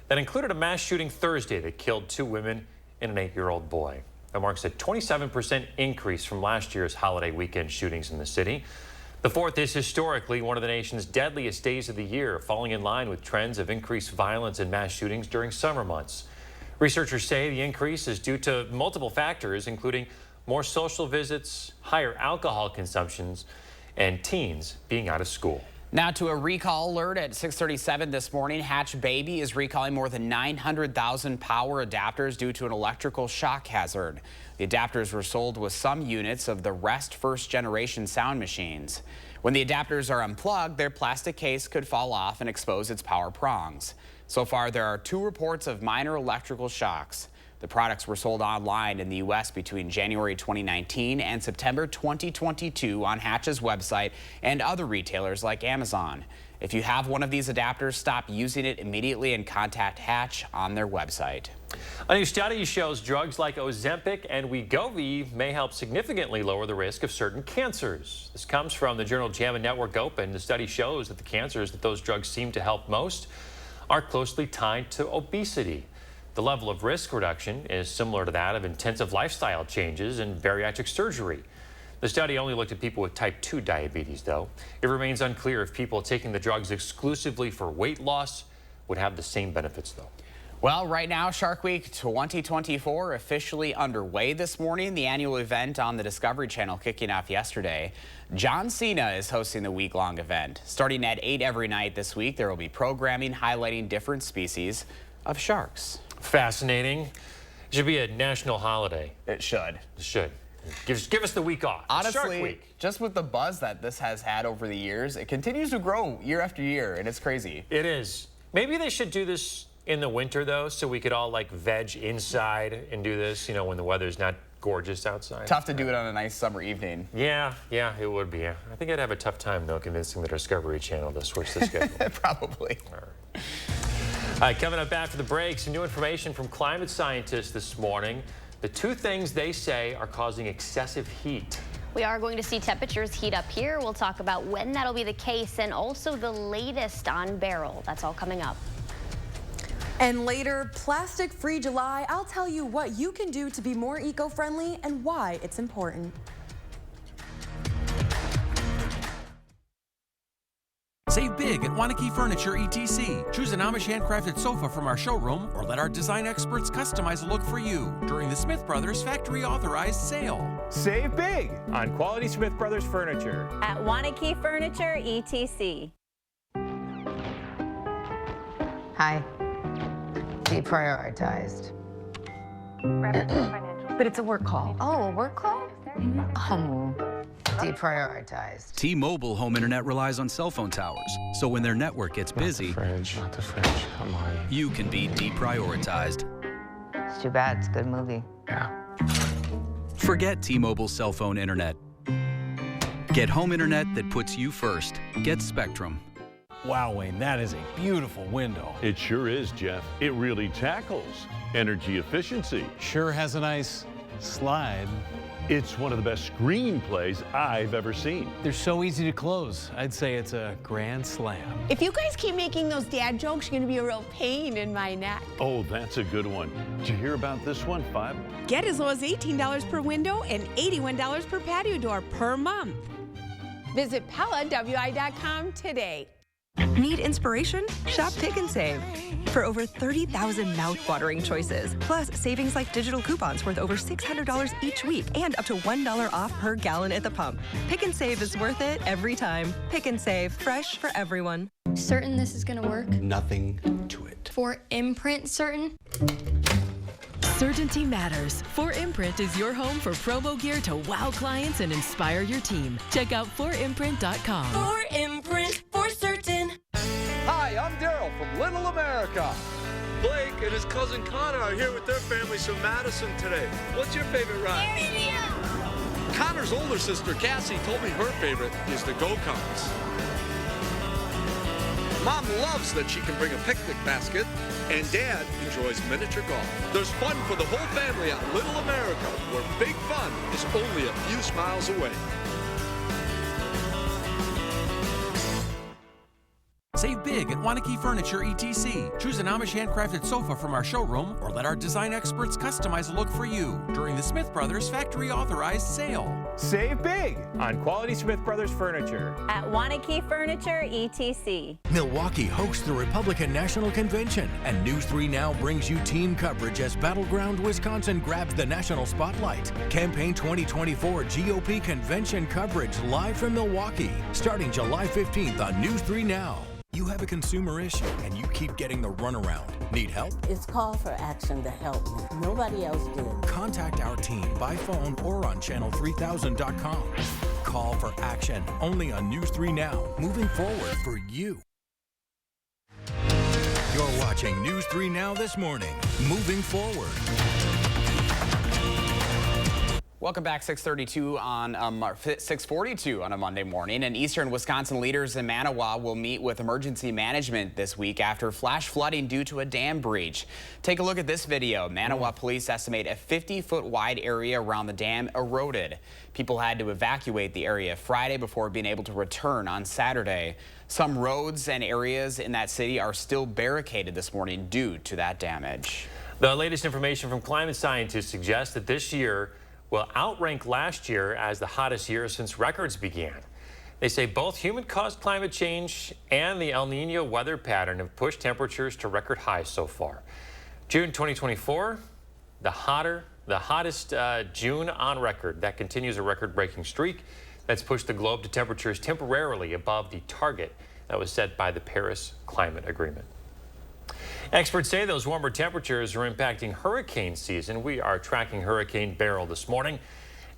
That included a mass shooting Thursday that killed 2 women and an 8-year-old boy. That marks a 27% increase from last year's holiday weekend shootings in the city. The 4th is historically one of the nation's deadliest days of the year, falling in line with trends of increased violence and mass shootings during summer months. Researchers say the increase is due to multiple factors, including more social visits, higher alcohol consumptions, and teens being out of school. Now to a recall alert at 6:37 this morning. Hatch Baby is recalling more than 900,000 power adapters due to an electrical shock hazard. The adapters were sold with some units of the Rest first generation sound machines. When the adapters are unplugged, their plastic case could fall off and expose its power prongs. So far, there are 2 reports of minor electrical shocks. The products were sold online in the U.S. between January 2019 and September 2022 on Hatch's website and other retailers like Amazon. If you have one of these adapters, stop using it immediately and contact Hatch on their website. A new study shows drugs like Ozempic and Wegovy may help significantly lower the risk of certain cancers. This comes from the journal JAMA Network Open. The study shows that the cancers that those drugs seem to help most are closely tied to obesity. The level of risk reduction is similar to that of intensive lifestyle changes and bariatric surgery. The study only looked at people with type 2 diabetes, though. It remains unclear if people taking the drugs exclusively for weight loss would have the same benefits, though. Well, right now, Shark Week 2024 officially underway this morning. The annual event on the Discovery Channel kicking off yesterday. John Cena is hosting the week-long event. Starting at 8 every night this week, there will be programming highlighting different species of sharks. Fascinating. It should be a national holiday. It should. It should. Give us the week off. Honestly, Shark Week. just with the buzz that this has had over the years, it continues to grow year after year, and it's crazy. It is. Maybe they should do this in the winter, though, so we could all, like, veg inside and do this, you know, when the weather's not gorgeous outside. Tough to do it on a nice summer evening. Yeah, it would be. I think I'd have a tough time, though, convincing the Discovery Channel to switch the schedule. Probably. All right, coming up after the break, some new information from climate scientists this morning. The two things they say are causing excessive heat. We are going to see temperatures heat up here. We'll talk about when that'll be the case and also the latest on Beryl. That's all coming up. And later, Plastic-Free July. I'll tell you what you can do to be more eco-friendly and why it's important. Save big at Wanakee Furniture ETC. Choose an Amish handcrafted sofa from our showroom or let our design experts customize a look for you during the Smith Brothers factory authorized sale. Save big on quality Smith Brothers furniture at Wanakee Furniture ETC. Hi. Deprioritized. But it's a work call. Oh, a work call? Oh, deprioritized. T-Mobile home internet relies on cell phone towers, so when their network gets busy, not the fridge, come on. You can be deprioritized. It's too bad, it's a good movie. Yeah. Forget T-Mobile cell phone internet. Get home internet that puts you first. Get Spectrum. Wow, Wayne, that is a beautiful window. It sure is, Jeff. It really tackles energy efficiency. Sure has a nice slide. It's one of the best screenplays I've ever seen. They're so easy to close. I'd say it's a grand slam. If you guys keep making those dad jokes, you're gonna be a real pain in my neck. Oh, that's a good one. Did you hear about this one, 5? Get as low as $18 per window and $81 per patio door per month. Visit PellaWI.com today. Need inspiration? Shop Pick and Save. For over 30,000 mouth-watering choices, plus savings like digital coupons worth over $600 each week and up to $1 off per gallon at the pump. Pick and Save is worth it every time. Pick and Save, fresh for everyone. Certain this is gonna work? Nothing to it. For imprint certain? Certainty matters. 4imprint is your home for promo gear to wow clients and inspire your team. Check out 4imprint.com. 4imprint for certain. Hi, I'm Daryl from Little America. Blake and his cousin Connor are here with their families from Madison today. What's your favorite ride? Connor's older sister, Cassie, told me her favorite is the go-karts. Mom loves that she can bring a picnic basket, and Dad enjoys miniature golf. There's fun for the whole family at Little America, where big fun is only a few miles away. Save big at Wanakee Furniture ETC. Choose an Amish handcrafted sofa from our showroom or let our design experts customize a look for you during the Smith Brothers factory authorized sale. Save big on quality Smith Brothers furniture at Wanakee Furniture ETC. Milwaukee hosts the Republican National Convention, and News 3 Now brings you team coverage as Battleground Wisconsin grabs the national spotlight. Campaign 2024 GOP convention coverage live from Milwaukee, starting July 15th on News 3 Now. You have a consumer issue and you keep getting the runaround. Need help? It's call for action to help me. Nobody else did. Contact our team by phone or on channel3000.com. Call for action only on News 3 Now. Moving forward for you. You're watching News 3 Now this morning. Moving forward. Welcome back, 6:42 on 6:42 on a Monday morning. And eastern Wisconsin leaders in Manawa will meet with emergency management this week after flash flooding due to a dam breach. Take a look at this video. Manawa police estimate a 50-foot wide area around the dam eroded. People had to evacuate the area Friday before being able to return on Saturday. Some roads and areas in that city are still barricaded this morning due to that damage. The latest information from climate scientists suggests that this year will outrank last year as the hottest year since records began. They say both human-caused climate change and the El Nino weather pattern have pushed temperatures to record highs so far. June 2024, the hottest June on record. That continues a record-breaking streak that's pushed the globe to temperatures temporarily above the target that was set by the Paris Climate Agreement. Experts say those warmer temperatures are impacting hurricane season. We are tracking Hurricane Beryl this morning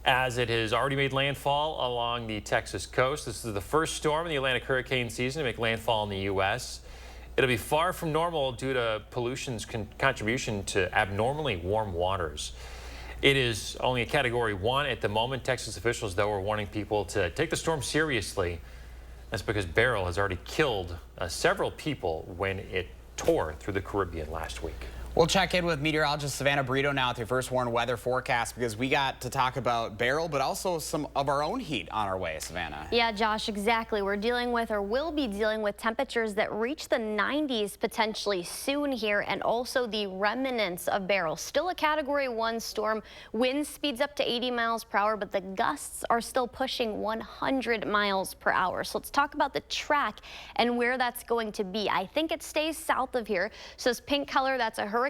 as it has already made landfall along the Texas coast. This is the first storm in the Atlantic hurricane season to make landfall in the U.S. It'll be far from normal due to pollution's contribution to abnormally warm waters. It is only a Category 1 at the moment. Texas officials, though, are warning people to take the storm seriously. That's because Beryl has already killed several people when it tore through the Caribbean last week. We'll check in with meteorologist Savannah Brito now with your first warned weather forecast, because we got to talk about Beryl, but also some of our own heat on our way, Savannah. Yeah, Josh, exactly. We're dealing with, or will be dealing with, temperatures that reach the 90s potentially soon here, and also the remnants of Beryl. Still a Category 1 storm. Wind speeds up to 80 miles per hour, but the gusts are still pushing 100 miles per hour. So let's talk about the track and where that's going to be. I think it stays south of here. So this pink color, that's a hurricane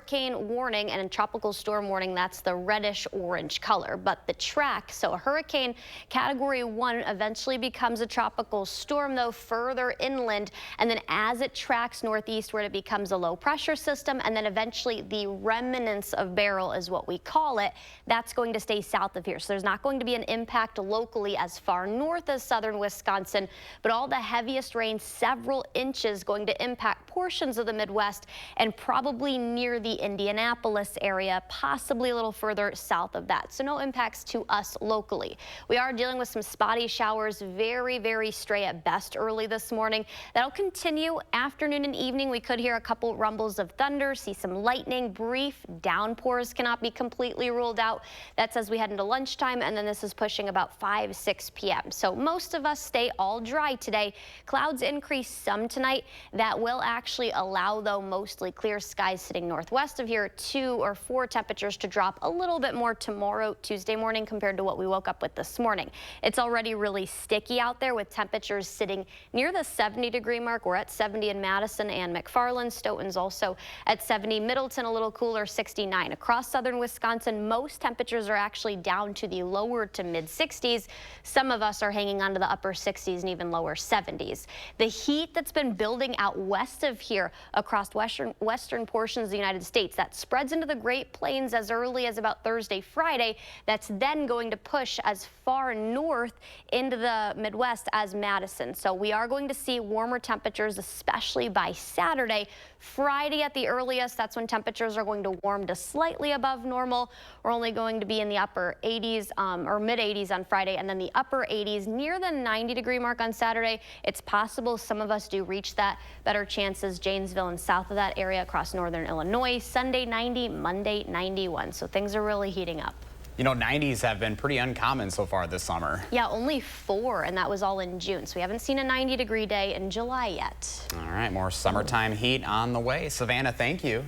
warning, and a tropical storm warning, that's the reddish orange color. But the track, so a hurricane Category 1 eventually becomes a tropical storm, though, further inland, and then as it tracks northeastward, it becomes a low pressure system, and then eventually the remnants of Beryl is what we call it. That's going to stay south of here. So there's not going to be an impact locally as far north as southern Wisconsin, but all the heaviest rain, several inches, going to impact portions of the Midwest and probably near the Indianapolis area, possibly a little further south of that. So no impacts to us locally. We are dealing with some spotty showers, very, very stray at best early this morning. That'll continue afternoon and evening. We could hear a couple rumbles of thunder, see some lightning, brief downpours cannot be completely ruled out. That's as we head into lunchtime, and then this is pushing about 6 p.m. So most of us stay all dry today. Clouds increase some tonight. That will actually allow, though, mostly clear skies sitting northwest of here, 2 or 4 temperatures to drop a little bit more tomorrow, Tuesday morning, compared to what we woke up with this morning. It's already really sticky out there with temperatures sitting near the 70-degree mark. We're at 70 in Madison and McFarland. Stoughton's also at 70. Middleton a little cooler, 69. Across southern Wisconsin, most temperatures are actually down to the lower to mid 60s. Some of us are hanging on to the upper 60s and even lower 70s. The heat that's been building out west of here across western portions of the United States, that spreads into the Great Plains as early as about Thursday, Friday. That's then going to push as far north into the Midwest as Madison. So we are going to see warmer temperatures, especially by Saturday. Friday at the earliest, that's when temperatures are going to warm to slightly above normal. We're only going to be in the upper 80s or mid 80s on Friday, and then the upper 80s near the 90-degree mark on Saturday. It's possible some of us do reach that. Better chances Janesville and south of that area across northern Illinois. Sunday 90, Monday 91. So things are really heating up. You know, 90s have been pretty uncommon so far this summer. Yeah, only 4, and that was all in June. So we haven't seen a 90-degree day in July yet. All right, more summertime heat on the way. Savannah, thank you.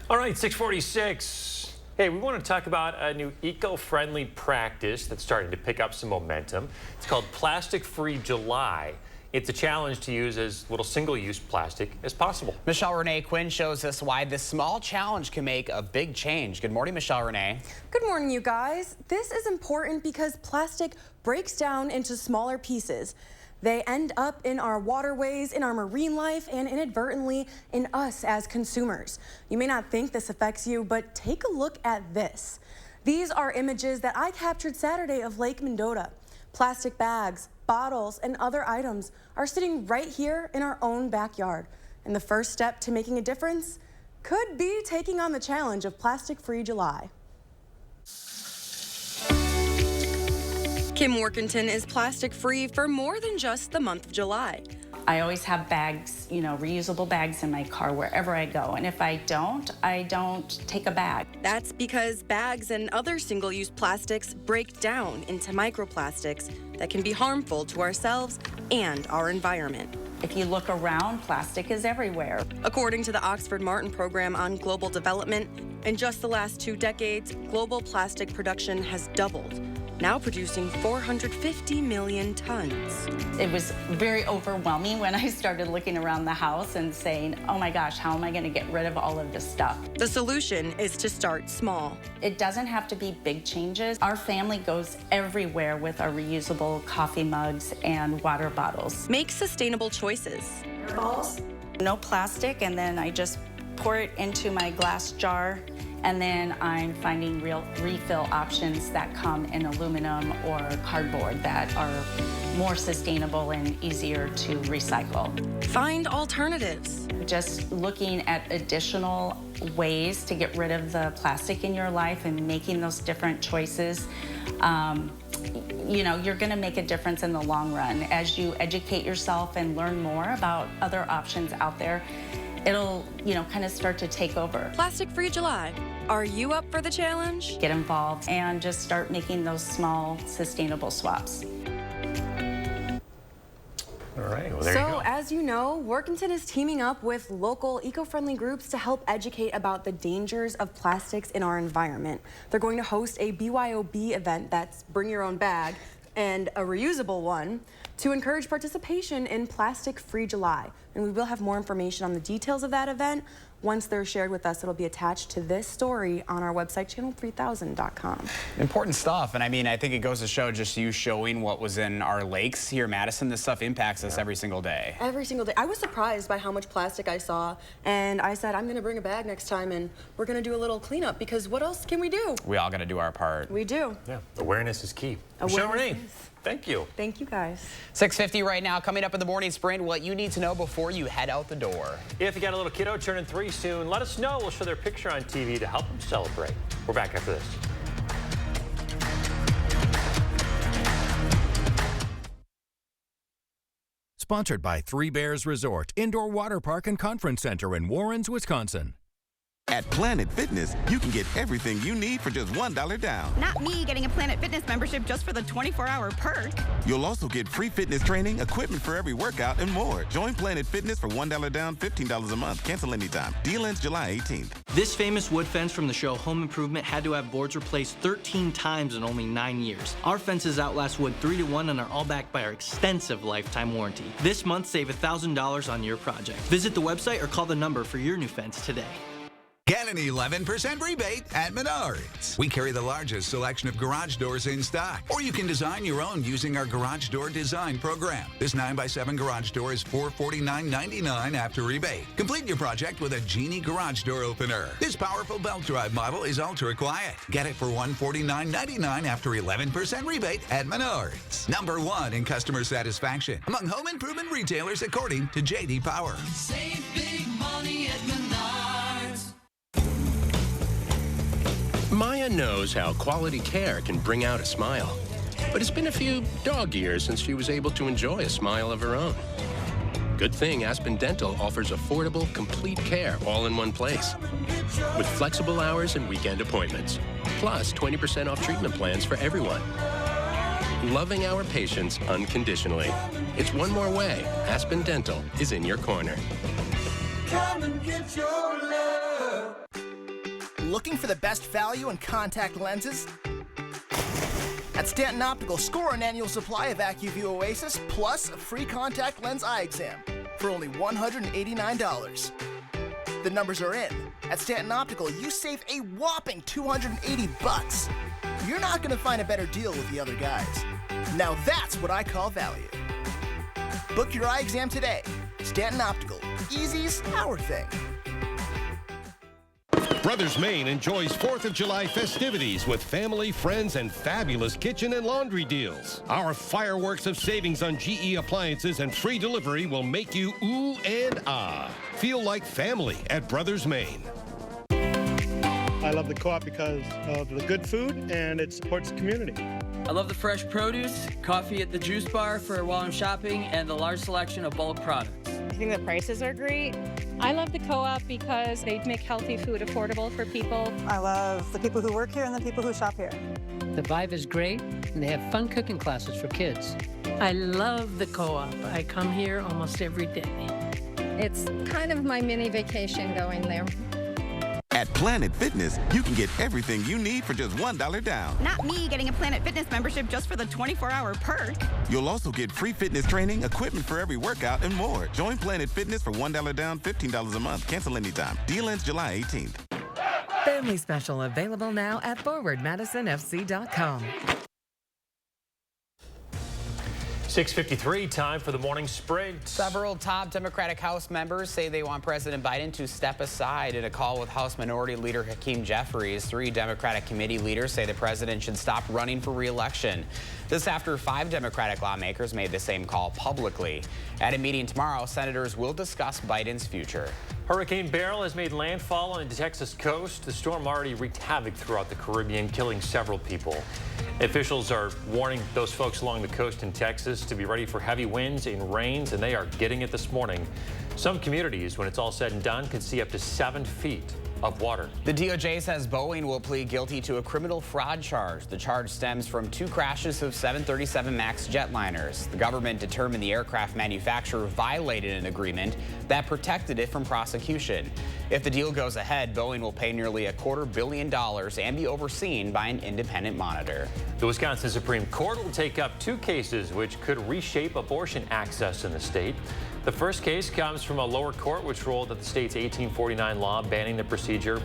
All right, 646. Hey, we want to talk about a new eco-friendly practice that's starting to pick up some momentum. It's called Plastic-Free July. It's a challenge to use as little single-use plastic as possible. Michelle Renee Quinn shows us why this small challenge can make a big change. Good morning, Michelle Renee. Good morning, you guys. This is important because plastic breaks down into smaller pieces. They end up in our waterways, in our marine life, and inadvertently in us as consumers. You may not think this affects you, but take a look at this. These are images that I captured Saturday of Lake Mendota. Plastic bags, bottles, and other items are sitting right here in our own backyard. And the first step to making a difference could be taking on the challenge of Plastic-Free July. Kim Workington is plastic-free for more than just the month of July. I always have bags, reusable bags in my car wherever I go. And if I don't take a bag. That's because bags and other single-use plastics break down into microplastics that can be harmful to ourselves and our environment. If you look around, plastic is everywhere. According to the Oxford Martin Program on Global Development, in just the last 2 decades, global plastic production has doubled. now producing 450 million tons. It was very overwhelming when I started looking around the house and saying, oh my gosh, how am I going to get rid of all of this stuff? The solution is to start small. It doesn't have to be big changes. Our family goes everywhere with our reusable coffee mugs and water bottles. Make sustainable choices. No plastic, and then I just pour it into my glass jar, and then I'm finding real refill options that come in aluminum or cardboard that are more sustainable and easier to recycle. Find alternatives. Just looking at additional ways to get rid of the plastic in your life and making those different choices, you know, you're going to make a difference in the long run. As you educate yourself and learn more about other options out there, it'll, you know, kind of start to take over. Plastic-free July. Are you up for the challenge? Get involved and just start making those small, sustainable swaps. All right, well, there you go. So, as you know, Workington is teaming up with local eco-friendly groups to help educate about the dangers of plastics in our environment. They're going to host a BYOB event that's bring your own bag and a reusable one to encourage participation in Plastic-Free July. And we will have more information on the details of that event. Once they're shared with us, it'll be attached to this story on our website, channel3000.com. Important stuff. And I mean, I think it goes to show just you showing what was in our lakes here in Madison. This stuff impacts us every single day. Every single day. I was surprised by how much plastic I saw. And I said, I'm going to bring a bag next time and we're going to do a little cleanup because what else can we do? We all got to do our part. We do. Yeah, awareness is key. Michelle Renee, thank you. Thank you, guys. 6:50 right now. Coming up in the morning sprint, what you need to know before you head out the door. If you got a little kiddo turning 3 soon, let us know. We'll show their picture on TV to help them celebrate. We're back after this. Sponsored by Three Bears Resort, Indoor Water Park and Conference Center in Warrens, Wisconsin. At Planet Fitness, you can get everything you need for just $1 down. Not me getting a Planet Fitness membership just for the 24-hour perk. You'll also get free fitness training, equipment for every workout, and more. Join Planet Fitness for $1 down, $15 a month. Cancel anytime. Deal ends July 18th. This famous wood fence from the show Home Improvement had to have boards replaced 13 times in only 9 years. Our fences outlast wood 3 to 1 and are all backed by our extensive lifetime warranty. This month, save $1,000 on your project. Visit the website or call the number for your new fence today. Get an 11% rebate at Menards. We carry the largest selection of garage doors in stock. Or you can design your own using our garage door design program. This 9x7 garage door is $449.99 after rebate. Complete your project with a Genie garage door opener. This powerful belt drive model is ultra quiet. Get it for $149.99 after 11% rebate at Menards. #1 in customer satisfaction among home improvement retailers according to J.D. Power. Save big money at Menards. Maya knows how quality care can bring out a smile. But it's been a few dog years since she was able to enjoy a smile of her own. Good thing Aspen Dental offers affordable, complete care all in one place. With flexible hours and weekend appointments. Plus 20% off treatment plans for everyone. Loving our patients unconditionally. It's one more way Aspen Dental is in your corner. Come and get your love. Looking for the best value in contact lenses? At Stanton Optical, score an annual supply of AccuView Oasis plus a free contact lens eye exam for only $189. The numbers are in. At Stanton Optical, you save a whopping $280. You're not going to find a better deal with the other guys. Now that's what I call value. Book your eye exam today. Stanton Optical. Easy's our thing. Brothers Maine enjoys 4th of July festivities with family, friends, and fabulous kitchen and laundry deals. Our fireworks of savings on GE appliances and free delivery will make you ooh and ah. Feel like family at Brothers Maine. I love the co-op because of the good food and it supports the community. I love the fresh produce, coffee at the juice bar for while I'm shopping, and the large selection of bulk products. I think the prices are great. I love the co-op because they make healthy food affordable for people. I love the people who work here and the people who shop here. The vibe is great, and they have fun cooking classes for kids. I love the co-op. I come here almost every day. It's kind of my mini vacation going there. At Planet Fitness, you can get everything you need for just $1 down. Not me getting a Planet Fitness membership just for the 24-hour perk. You'll also get free fitness training, equipment for every workout, and more. Join Planet Fitness for $1 down, $15 a month. Cancel anytime. Deal ends July 18th. Family Special available now at forwardmadisonfc.com. 6:53, time for the morning sprint. Several top Democratic House members say they want President Biden to step aside. In a call with House Minority Leader Hakeem Jeffries, 3 Democratic committee leaders say the president should stop running for re-election. This after 5 Democratic lawmakers made the same call publicly. At a meeting tomorrow, senators will discuss Biden's future. Hurricane Beryl has made landfall on the Texas coast. The storm already wreaked havoc throughout the Caribbean, killing several people. Officials are warning those folks along the coast in Texas to be ready for heavy winds and rains, and they are getting it this morning. Some communities, when it's all said and done, could see up to 7 feet of water. The DOJ says Boeing will plead guilty to a criminal fraud charge. The charge stems from 2 crashes of 737 MAX jetliners. The government determined the aircraft manufacturer violated an agreement that protected it from prosecution. If the deal goes ahead, Boeing will pay nearly $250 million and be overseen by an independent monitor. The Wisconsin Supreme Court will take up 2 cases which could reshape abortion access in the state. The first case comes from a lower court which ruled that the state's 1849 law banning the procedure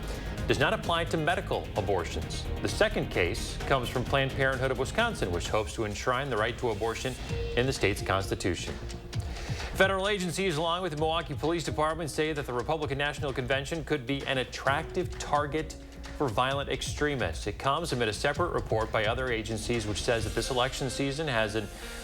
does not apply to medical abortions. The second case comes from Planned Parenthood of Wisconsin, which hopes to enshrine the right to abortion in the state's constitution. Federal agencies, along with the Milwaukee Police Department, say that the Republican National Convention could be an attractive target for violent extremists. It comes amid a separate report by other agencies which says that this election season has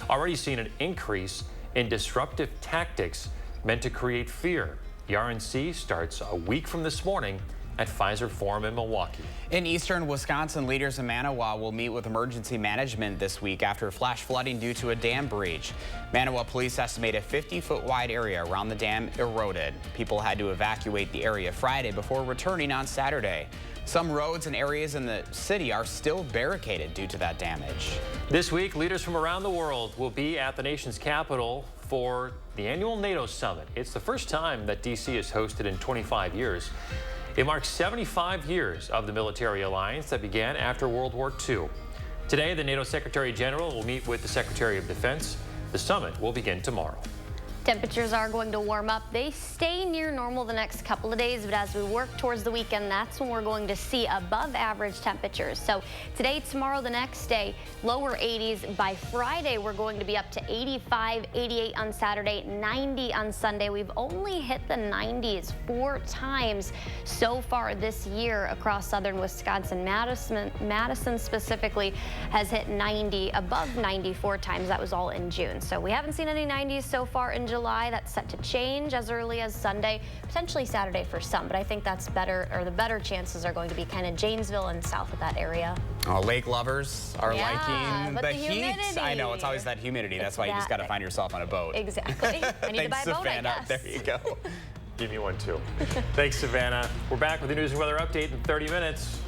already seen an increase in disruptive tactics meant to create fear. The RNC starts a week from this morning at Pfizer Forum in Milwaukee. In eastern Wisconsin, leaders in Manawa will meet with emergency management this week after flash flooding due to a dam breach. Manawa police estimate a 50-foot wide area around the dam eroded. People had to evacuate the area Friday before returning on Saturday. Some roads and areas in the city are still barricaded due to that damage. This week, leaders from around the world will be at the nation's capital for the annual NATO summit. It's the first time that D.C. is hosted in 25 years. It marks 75 years of the military alliance that began after World War II. Today, the NATO Secretary General will meet with the Secretary of Defense. The summit will begin tomorrow. Temperatures are going to warm up. They stay near normal the next couple of days, but as we work towards the weekend, that's when we're going to see above average temperatures. So today, tomorrow, the next day, lower 80s. By Friday, we're going to be up to 85, 88 on Saturday, 90 on Sunday. We've only hit the 90s 4 times so far this year across southern Wisconsin. Madison specifically has hit 90, above 94 times. That was all in June. So we haven't seen any 90s so far in July. That's set to change as early as Sunday, potentially Saturday for some, but I think that's better, or the better chances are going to be kind of Janesville and south of that area. Oh, lake lovers are liking but the heat. humidity. I know, it's always that humidity. That's why you just got to find yourself on a boat. Exactly. I need to buy a boat, I guess. There you go. Give me one too. Thanks, Savannah. We're back with the news and weather update in 30 minutes.